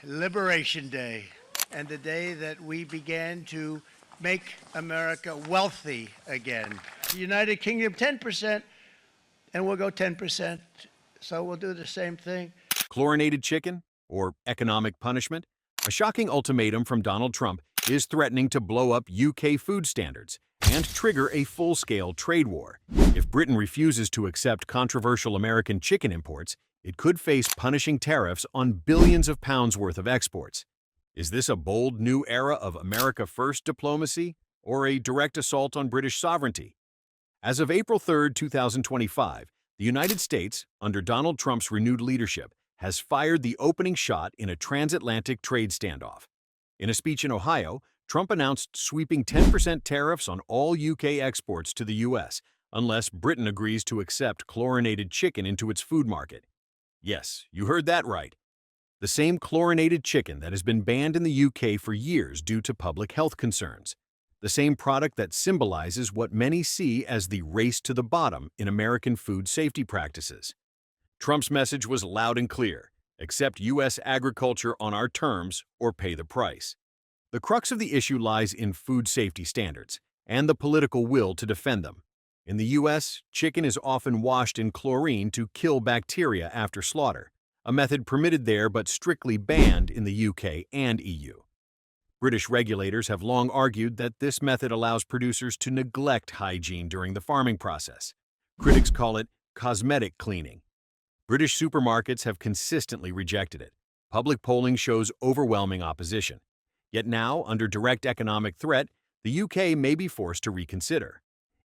Liberation Day, and the day that we began to make America wealthy again. The United Kingdom, 10%, and we'll go 10%, so we'll do the same thing. Chlorinated chicken, or economic punishment? A shocking ultimatum from Donald Trump is threatening to blow up UK food standards and trigger a full-scale trade war. If Britain refuses to accept controversial American chicken imports, it could face punishing tariffs on billions of pounds worth of exports. Is this a bold new era of America First diplomacy, or a direct assault on British sovereignty? As of April 3, 2025, the United States, under Donald Trump's renewed leadership, has fired the opening shot in a transatlantic trade standoff. In a speech in Ohio, Trump announced sweeping 10% tariffs on all UK exports to the US, unless Britain agrees to accept chlorinated chicken into its food market. Yes, you heard that right. The same chlorinated chicken that has been banned in the UK for years due to public health concerns. The same product that symbolizes what many see as the race to the bottom in American food safety practices. Trump's message was loud and clear: accept U.S. agriculture on our terms or pay the price. The crux of the issue lies in food safety standards and the political will to defend them. In the U.S., chicken is often washed in chlorine to kill bacteria after slaughter, a method permitted there but strictly banned in the UK and EU. British regulators have long argued that this method allows producers to neglect hygiene during the farming process. Critics call it cosmetic cleaning. British supermarkets have consistently rejected it. Public polling shows overwhelming opposition. Yet now, under direct economic threat, the UK may be forced to reconsider.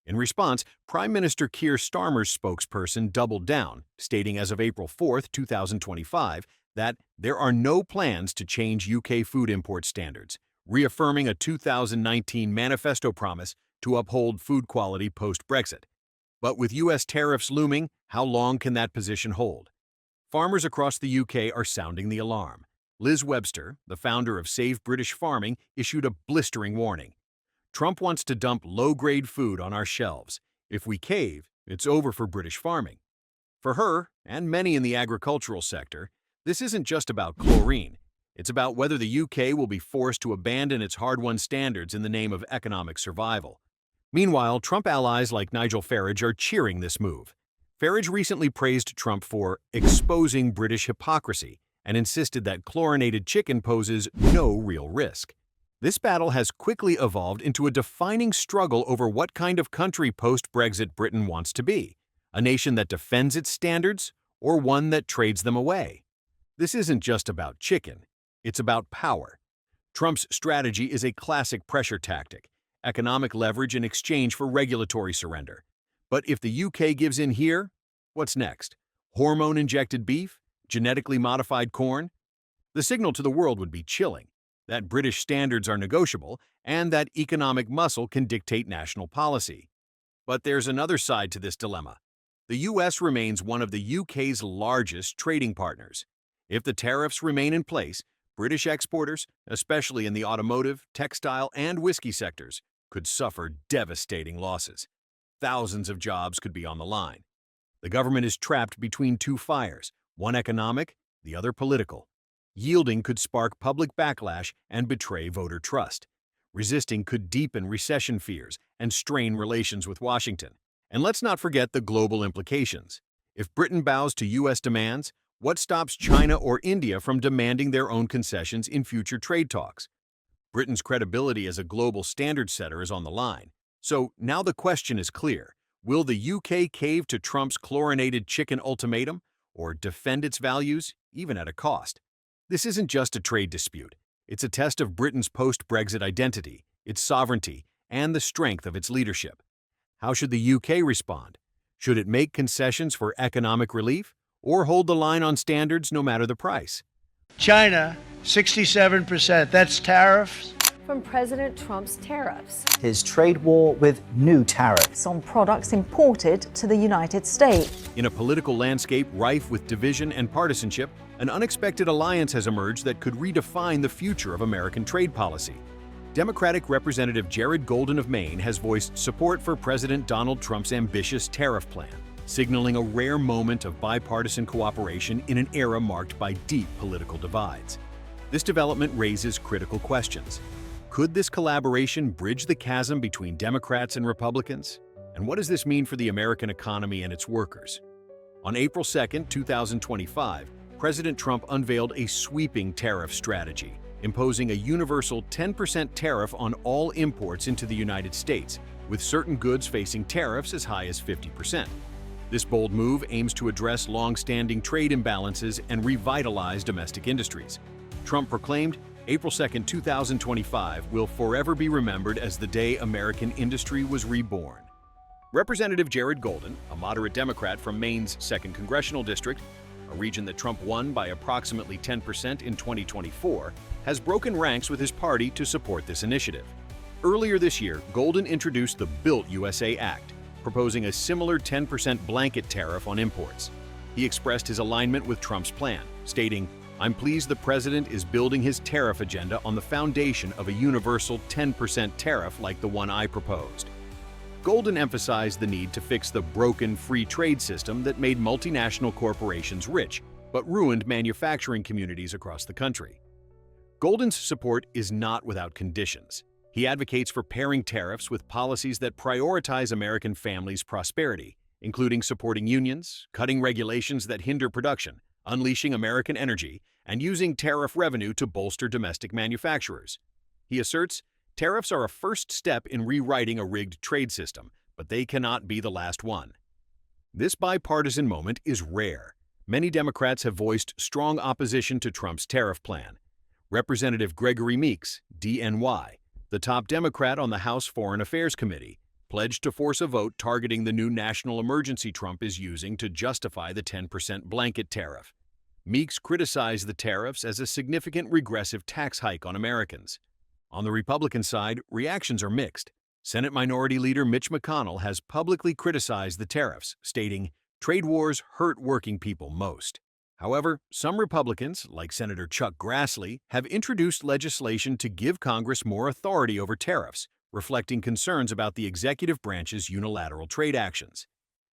In response, Prime Minister Keir Starmer's spokesperson doubled down, stating as of April 4, 2025, that there are no plans to change UK food import standards, reaffirming a 2019 manifesto promise to uphold food quality post-Brexit. But with US tariffs looming, how long can that position hold? Farmers across the UK are sounding the alarm. Liz Webster, the founder of Save British Farming, issued a blistering warning. Trump wants to dump low-grade food on our shelves. If we cave, it's over for British farming. For her, and many in the agricultural sector, this isn't just about chlorine. It's about whether the UK will be forced to abandon its hard-won standards in the name of economic survival. Meanwhile, Trump allies like Nigel Farage are cheering this move. Farage recently praised Trump for exposing British hypocrisy and insisted that chlorinated chicken poses no real risk. This battle has quickly evolved into a defining struggle over what kind of country post-Brexit Britain wants to be, a nation that defends its standards or one that trades them away. This isn't just about chicken, it's about power. Trump's strategy is a classic pressure tactic, economic leverage in exchange for regulatory surrender. But if the UK gives in here, what's next? Hormone-injected beef? Genetically modified corn? The signal to the world would be chilling, that British standards are negotiable and that economic muscle can dictate national policy. But there's another side to this dilemma. The US remains one of the UK's largest trading partners. If the tariffs remain in place, British exporters, especially in the automotive, textile, and whiskey sectors, could suffer devastating losses. Thousands of jobs could be on the line. The government is trapped between two fires, one economic, the other political. Yielding could spark public backlash and betray voter trust. Resisting could deepen recession fears and strain relations with Washington. And let's not forget the global implications. If Britain bows to U.S. demands, what stops China or India from demanding their own concessions in future trade talks? Britain's credibility as a global standard setter is on the line. So now the question is clear. Will the UK cave to Trump's chlorinated chicken ultimatum or defend its values, even at a cost? This isn't just a trade dispute. It's a test of Britain's post-Brexit identity, its sovereignty, and the strength of its leadership. How should the UK respond? Should it make concessions for economic relief or hold the line on standards no matter the price? China, 67%. That's tariffs. From President Trump's tariffs. His trade war with new tariffs On products imported to the United States. In a political landscape rife with division and partisanship, an unexpected alliance has emerged that could redefine the future of American trade policy. Democratic Representative Jared Golden of Maine has voiced support for President Donald Trump's ambitious tariff plan, signaling a rare moment of bipartisan cooperation in an era marked by deep political divides. This development raises critical questions. Could this collaboration bridge the chasm between Democrats and Republicans? And what does this mean for the American economy and its workers? On April 2, 2025, President Trump unveiled a sweeping tariff strategy, imposing a universal 10% tariff on all imports into the United States, with certain goods facing tariffs as high as 50%. This bold move aims to address long-standing trade imbalances and revitalize domestic industries. Trump proclaimed, April 2, 2025 will forever be remembered as the day American industry was reborn. Representative Jared Golden, a moderate Democrat from Maine's 2nd Congressional District, a region that Trump won by approximately 10% in 2024, has broken ranks with his party to support this initiative. Earlier this year, Golden introduced the Built USA Act, proposing a similar 10% blanket tariff on imports. He expressed his alignment with Trump's plan, stating, "I'm pleased the president is building his tariff agenda on the foundation of a universal 10% tariff like the one I proposed." Golden emphasized the need to fix the broken free trade system that made multinational corporations rich, but ruined manufacturing communities across the country. Golden's support is not without conditions. He advocates for pairing tariffs with policies that prioritize American families' prosperity, including supporting unions, cutting regulations that hinder production, unleashing American energy, and using tariff revenue to bolster domestic manufacturers. He asserts, tariffs are a first step in rewriting a rigged trade system, but they cannot be the last one. This bipartisan moment is rare. Many Democrats have voiced strong opposition to Trump's tariff plan. Representative Gregory Meeks, DNY, the top Democrat on the House Foreign Affairs Committee, pledged to force a vote targeting the new national emergency Trump is using to justify the 10% blanket tariff. Meeks criticized the tariffs as a significant regressive tax hike on Americans. On the Republican side, reactions are mixed. Senate Minority Leader Mitch McConnell has publicly criticized the tariffs, stating, "Trade wars hurt working people most." However, some Republicans, like Senator Chuck Grassley, have introduced legislation to give Congress more authority over tariffs, reflecting concerns about the executive branch's unilateral trade actions.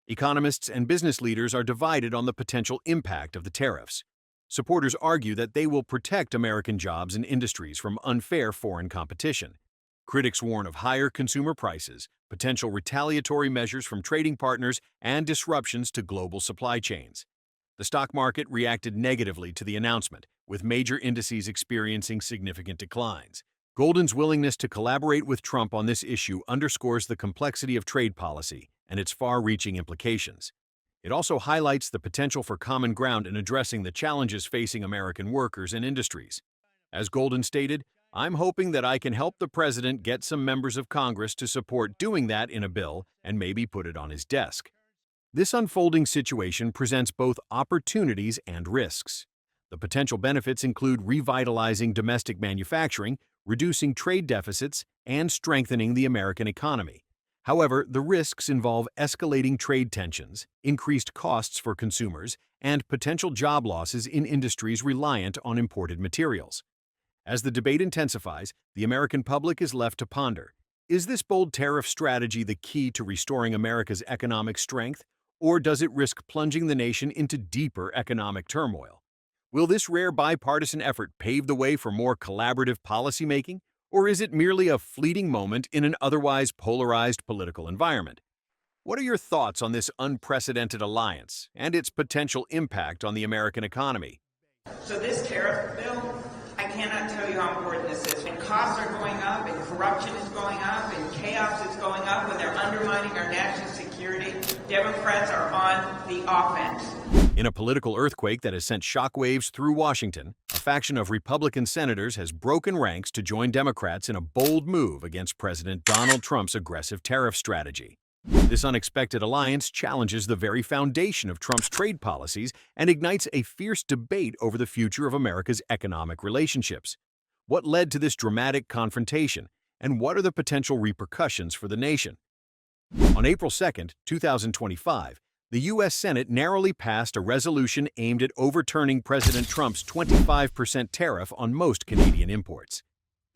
Economists and business leaders are divided on the potential impact of the tariffs. Supporters argue that they will protect American jobs and industries from unfair foreign competition. Critics warn of higher consumer prices, potential retaliatory measures from trading partners, and disruptions to global supply chains. The stock market reacted negatively to the announcement, with major indices experiencing significant declines. Golden's willingness to collaborate with Trump on this issue underscores the complexity of trade policy and its far-reaching implications. It also highlights the potential for common ground in addressing the challenges facing American workers and industries. As Golden stated, "I'm hoping that I can help the president get some members of Congress to support doing that in a bill and maybe put it on his desk." This unfolding situation presents both opportunities and risks. The potential benefits include revitalizing domestic manufacturing, reducing trade deficits, and strengthening the American economy. However, the risks involve escalating trade tensions, increased costs for consumers, and potential job losses in industries reliant on imported materials. As the debate intensifies, the American public is left to ponder, is this bold tariff strategy the key to restoring America's economic strength, or does it risk plunging the nation into deeper economic turmoil? Will this rare bipartisan effort pave the way for more collaborative policymaking, or is it merely a fleeting moment in an otherwise polarized political environment? What are your thoughts on this unprecedented alliance and its potential impact on the American economy? So this tariff bill, I cannot tell you how important this is. And costs are going up, and corruption is going up, and chaos is going up, when they're undermining our national security. Democrats are on the offense. In a political earthquake that has sent shockwaves through Washington, a faction of Republican senators has broken ranks to join Democrats in a bold move against President Donald Trump's aggressive tariff strategy. This unexpected alliance challenges the very foundation of Trump's trade policies and ignites a fierce debate over the future of America's economic relationships. What led to this dramatic confrontation, and what are the potential repercussions for the nation? On April 2, 2025, the U.S. Senate narrowly passed a resolution aimed at overturning President Trump's 25% tariff on most Canadian imports.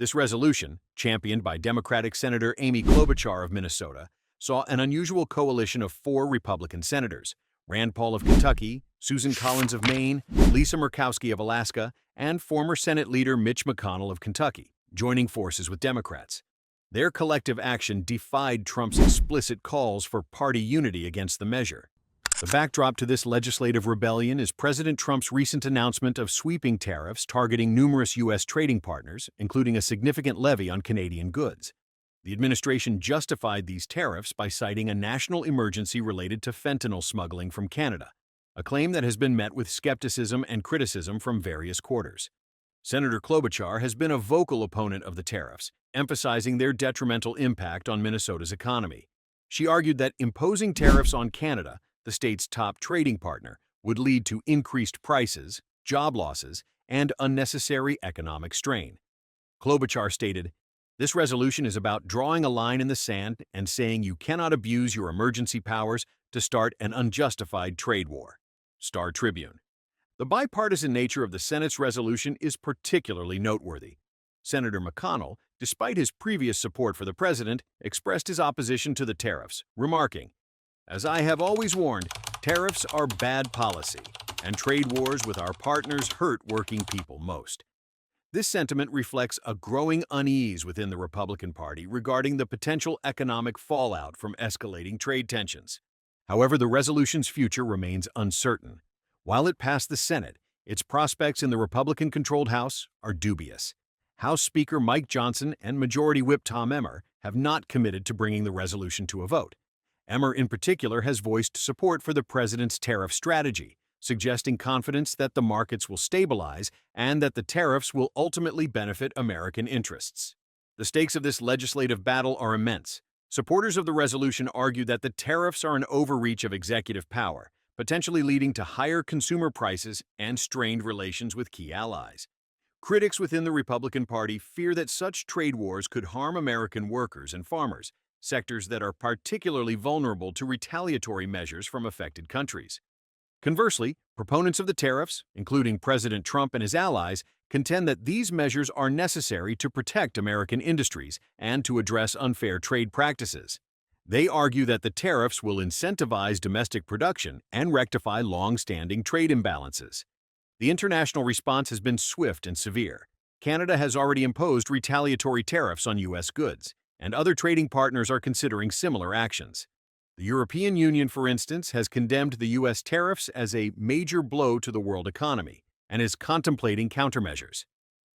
This resolution, championed by Democratic Senator Amy Klobuchar of Minnesota, saw an unusual coalition of 4 Republican senators: Rand Paul of Kentucky, Susan Collins of Maine, Lisa Murkowski of Alaska, and former Senate Leader Mitch McConnell of Kentucky, joining forces with Democrats. Their collective action defied Trump's explicit calls for party unity against the measure. The backdrop to this legislative rebellion is President Trump's recent announcement of sweeping tariffs targeting numerous U.S. trading partners, including a significant levy on Canadian goods. The administration justified these tariffs by citing a national emergency related to fentanyl smuggling from Canada, a claim that has been met with skepticism and criticism from various quarters. Senator Klobuchar has been a vocal opponent of the tariffs, emphasizing their detrimental impact on Minnesota's economy. She argued that imposing tariffs on Canada, the state's top trading partner, would lead to increased prices, job losses, and unnecessary economic strain. Klobuchar stated, "This resolution is about drawing a line in the sand and saying you cannot abuse your emergency powers to start an unjustified trade war." Star Tribune. The bipartisan nature of the Senate's resolution is particularly noteworthy. Senator McConnell, despite his previous support for the president, expressed his opposition to the tariffs, remarking, "As I have always warned, tariffs are bad policy, and trade wars with our partners hurt working people most." This sentiment reflects a growing unease within the Republican Party regarding the potential economic fallout from escalating trade tensions. However, the resolution's future remains uncertain. While it passed the Senate, its prospects in the Republican-controlled House are dubious. House Speaker Mike Johnson and Majority Whip Tom Emmer have not committed to bringing the resolution to a vote. Emmer, in particular, has voiced support for the president's tariff strategy, suggesting confidence that the markets will stabilize and that the tariffs will ultimately benefit American interests. The stakes of this legislative battle are immense. Supporters of the resolution argue that the tariffs are an overreach of executive power, potentially leading to higher consumer prices and strained relations with key allies. Critics within the Republican Party fear that such trade wars could harm American workers and farmers, sectors that are particularly vulnerable to retaliatory measures from affected countries. Conversely, proponents of the tariffs, including President Trump and his allies, contend that these measures are necessary to protect American industries and to address unfair trade practices. They argue that the tariffs will incentivize domestic production and rectify long-standing trade imbalances. The international response has been swift and severe. Canada has already imposed retaliatory tariffs on U.S. goods, and other trading partners are considering similar actions. The European Union, for instance, has condemned the U.S. tariffs as a major blow to the world economy and is contemplating countermeasures.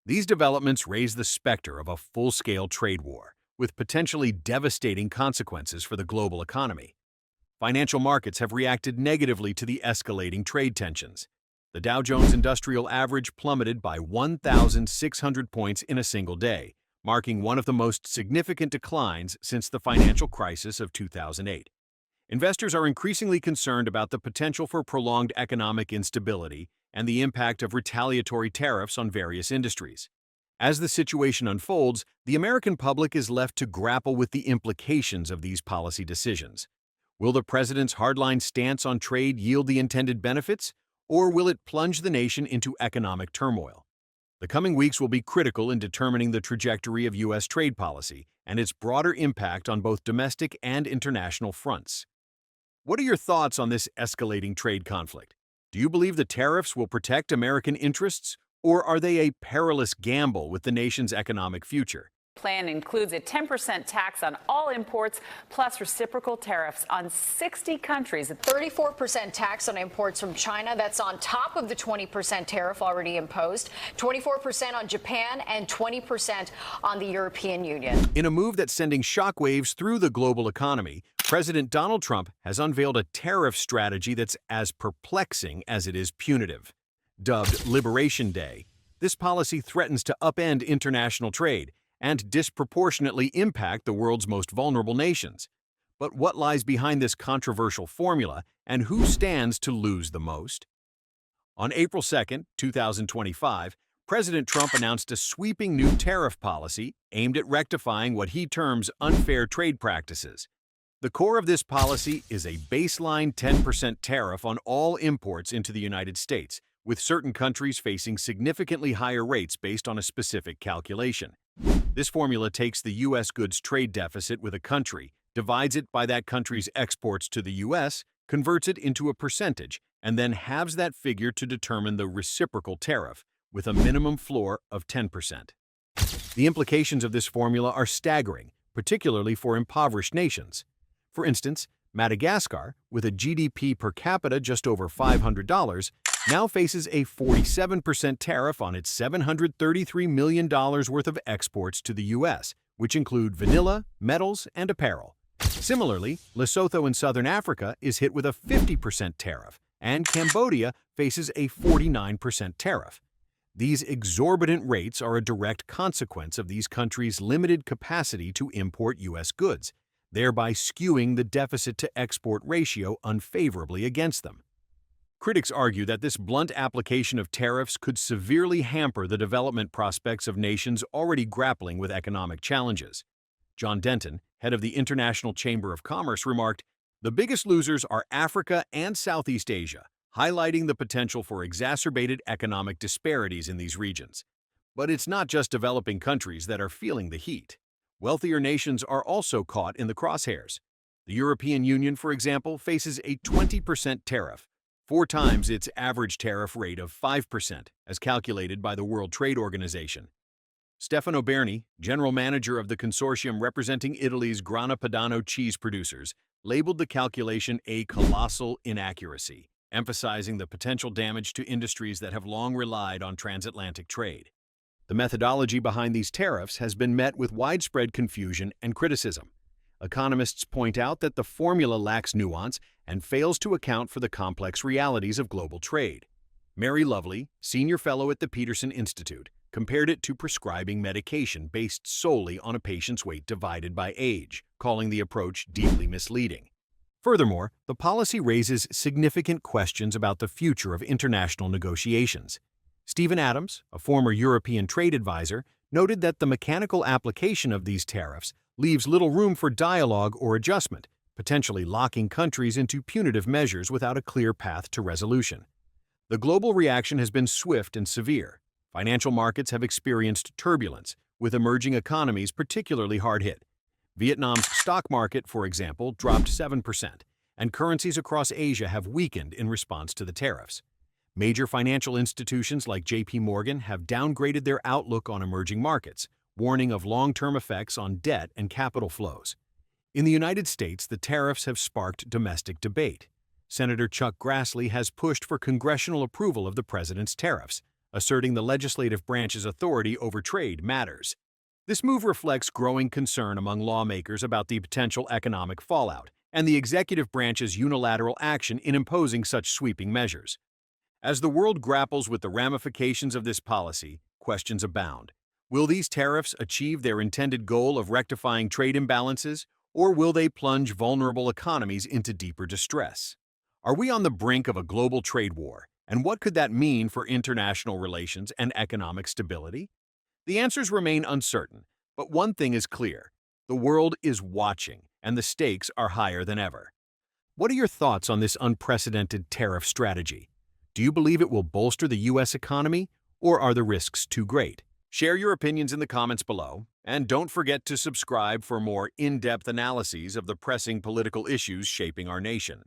These developments raise the specter of a full-scale trade war, with potentially devastating consequences for the global economy. Financial markets have reacted negatively to the escalating trade tensions. The Dow Jones Industrial Average plummeted by 1,600 points in a single day, marking one of the most significant declines since the financial crisis of 2008. Investors are increasingly concerned about the potential for prolonged economic instability and the impact of retaliatory tariffs on various industries. As the situation unfolds, the American public is left to grapple with the implications of these policy decisions. Will the president's hardline stance on trade yield the intended benefits, or will it plunge the nation into economic turmoil? The coming weeks will be critical in determining the trajectory of U.S. trade policy and its broader impact on both domestic and international fronts. What are your thoughts on this escalating trade conflict? Do you believe the tariffs will protect American interests, or are they a perilous gamble with the nation's economic future? Plan includes a 10% tax on all imports, plus reciprocal tariffs on 60 countries. A 34% tax on imports from China. That's on top of the 20% tariff already imposed, 24% on Japan, and 20% on the European Union. In a move that's sending shockwaves through the global economy, President Donald Trump has unveiled a tariff strategy that's as perplexing as it is punitive. Dubbed Liberation Day, this policy threatens to upend international trade and disproportionately impact the world's most vulnerable nations. But what lies behind this controversial formula, and who stands to lose the most? On April 2, 2025, President Trump announced a sweeping new tariff policy aimed at rectifying what he terms unfair trade practices. The core of this policy is a baseline 10% tariff on all imports into the United States, with certain countries facing significantly higher rates based on a specific calculation. This formula takes the U.S. goods trade deficit with a country, divides it by that country's exports to the U.S., converts it into a percentage, and then halves that figure to determine the reciprocal tariff, with a minimum floor of 10%. The implications of this formula are staggering, particularly for impoverished nations. For instance, Madagascar, with a GDP per capita just over $500, now faces a 47% tariff on its $733 million worth of exports to the U.S., which include vanilla, metals, and apparel. Similarly, Lesotho in southern Africa is hit with a 50% tariff, and Cambodia faces a 49% tariff. These exorbitant rates are a direct consequence of these countries' limited capacity to import U.S. goods, thereby skewing the deficit-to-export ratio unfavorably against them. Critics argue that this blunt application of tariffs could severely hamper the development prospects of nations already grappling with economic challenges. John Denton, head of the International Chamber of Commerce, remarked, "The biggest losers are Africa and Southeast Asia, highlighting the potential for exacerbated economic disparities in these regions. But it's not just developing countries that are feeling the heat. Wealthier nations are also caught in the crosshairs. The European Union, for example, faces a 20% tariff, 4 times its average tariff rate of 5%, as calculated by the World Trade Organization. Stefano Berni, general manager of the consortium representing Italy's Grana Padano cheese producers, labeled the calculation a colossal inaccuracy, emphasizing the potential damage to industries that have long relied on transatlantic trade. The methodology behind these tariffs has been met with widespread confusion and criticism. Economists point out that the formula lacks nuance and fails to account for the complex realities of global trade. Mary Lovely, senior fellow at the Peterson Institute, compared it to prescribing medication based solely on a patient's weight divided by age, calling the approach deeply misleading. Furthermore, the policy raises significant questions about the future of international negotiations. Stephen Adams, a former European trade advisor, noted that the mechanical application of these tariffs leaves little room for dialogue or adjustment, potentially locking countries into punitive measures without a clear path to resolution. The global reaction has been swift and severe. Financial markets have experienced turbulence, with emerging economies particularly hard hit. Vietnam's stock market, for example, dropped 7%, and currencies across Asia have weakened in response to the tariffs. Major financial institutions like J.P. Morgan have downgraded their outlook on emerging markets, warning of long-term effects on debt and capital flows. In the United States, the tariffs have sparked domestic debate. Senator Chuck Grassley has pushed for congressional approval of the president's tariffs, asserting the legislative branch's authority over trade matters. This move reflects growing concern among lawmakers about the potential economic fallout and the executive branch's unilateral action in imposing such sweeping measures. As the world grapples with the ramifications of this policy, questions abound. Will these tariffs achieve their intended goal of rectifying trade imbalances, or will they plunge vulnerable economies into deeper distress? Are we on the brink of a global trade war, and what could that mean for international relations and economic stability? The answers remain uncertain, but one thing is clear: the world is watching, and the stakes are higher than ever. What are your thoughts on this unprecedented tariff strategy? Do you believe it will bolster the U.S. economy, or are the risks too great? Share your opinions in the comments below, and don't forget to subscribe for more in-depth analyses of the pressing political issues shaping our nation.